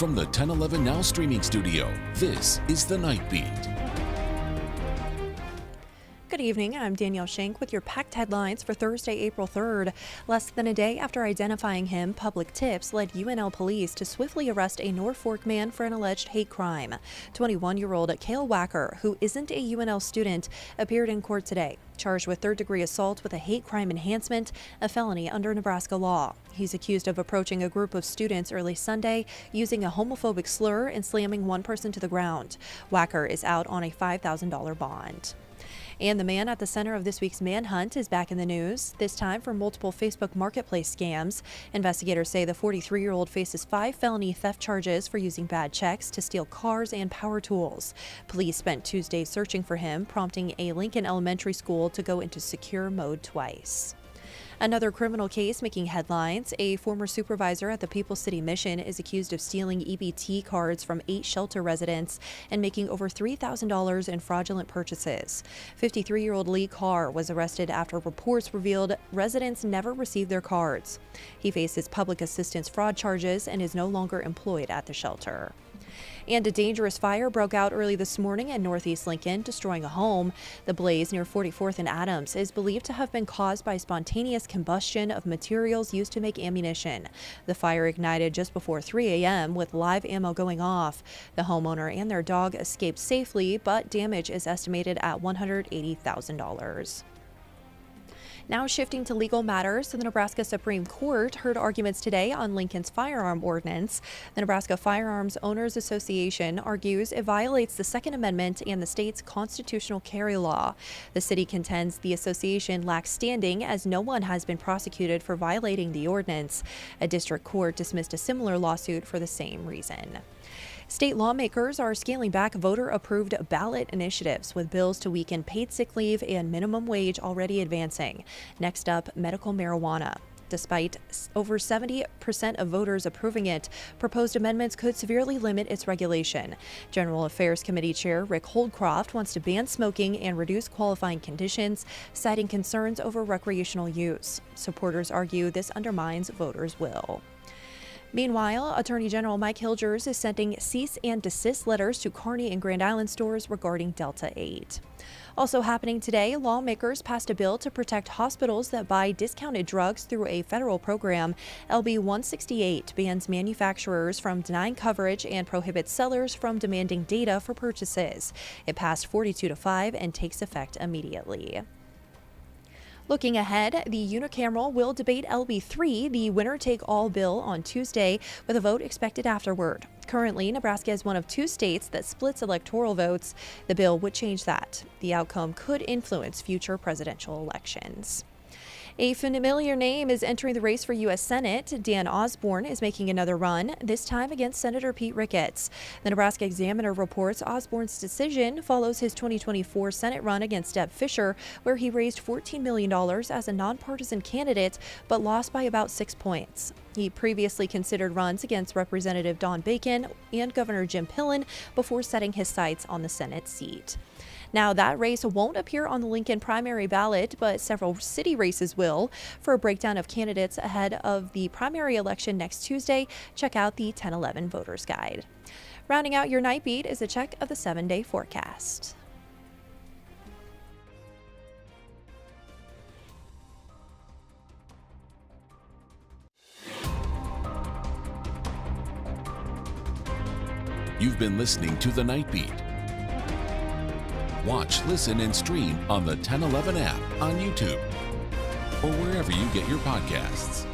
From the 1011 Now streaming studio, this is The Night Beat. Good evening, I'm Danielle Shenk with your packed headlines for Thursday, April 3rd. Less than a day after identifying him, public tips led UNL Police to swiftly arrest a Norfolk man for an alleged hate crime. 21-year-old Cale Wacker, who isn't a UNL student, appeared in court today, charged with third-degree assault with a hate crime enhancement, a felony under Nebraska law. He's accused of approaching a group of students early Sunday, using a homophobic slur and slamming one person to the ground. Wacker is out on a $5,000 bond. And the man at the center of this week's manhunt is back in the news, this time for multiple Facebook marketplace scams. Investigators say the 43-year-old faces 5 felony theft charges for using bad checks to steal cars and power tools. Police spent Tuesday searching for him, prompting a Lincoln Elementary School to go into secure mode twice. Another criminal case making headlines. A former supervisor at the People's City Mission is accused of stealing EBT cards from 8 shelter residents and making over $3,000 in fraudulent purchases. 53-year-old Lee Carr was arrested after reports revealed residents never received their cards. He faces public assistance fraud charges and is no longer employed at the shelter. And a dangerous fire broke out early this morning in northeast Lincoln, destroying a home. The blaze near 44th and Adams is believed to have been caused by spontaneous combustion of materials used to make ammunition. The fire ignited just before 3 a.m. with live ammo going off. The homeowner and their dog escaped safely, but damage is estimated at $180,000. Now shifting to legal matters, the Nebraska Supreme Court heard arguments today on Lincoln's firearm ordinance. The Nebraska Firearms Owners Association argues it violates the Second Amendment and the state's constitutional carry law. The city contends the association lacks standing as no one has been prosecuted for violating the ordinance. A district court dismissed a similar lawsuit for the same reason. State lawmakers are scaling back voter-approved ballot initiatives with bills to weaken paid sick leave and minimum wage already advancing. Next up, medical marijuana. Despite over 70% of voters approving it, proposed amendments could severely limit its regulation. General Affairs Committee Chair Rick Holdcroft wants to ban smoking and reduce qualifying conditions, citing concerns over recreational use. Supporters argue this undermines voters' will. Meanwhile, Attorney General Mike Hilgers is sending cease and desist letters to Kearney and Grand Island stores regarding Delta 8. Also happening today, lawmakers passed a bill to protect hospitals that buy discounted drugs through a federal program. LB 168 bans manufacturers from denying coverage and prohibits sellers from demanding data for purchases. It passed 42-5 and takes effect immediately. Looking ahead, the unicameral will debate LB 3, the winner-take-all bill, on Tuesday, with a vote expected afterward. Currently, Nebraska is one of 2 states that splits electoral votes. The bill would change that. The outcome could influence future presidential elections. A familiar name is entering the race for U.S. Senate. Dan Osborn is making another run, this time against Senator Pete Ricketts. The Nebraska Examiner reports Osborn's decision follows his 2024 Senate run against Deb Fischer, where he raised $14 million as a nonpartisan candidate, but lost by about 6 points. He previously considered runs against Representative Don Bacon and Governor Jim Pillen before setting his sights on the Senate seat. Now, that race won't appear on the Lincoln primary ballot, but several city races will. For a breakdown of candidates ahead of the primary election next Tuesday, check out the 1011 Voters Guide. Rounding out your night beat is a check of the 7-day forecast. You've been listening to The Night Beat. Watch, listen, and stream on the 1011 app on YouTube or wherever you get your podcasts.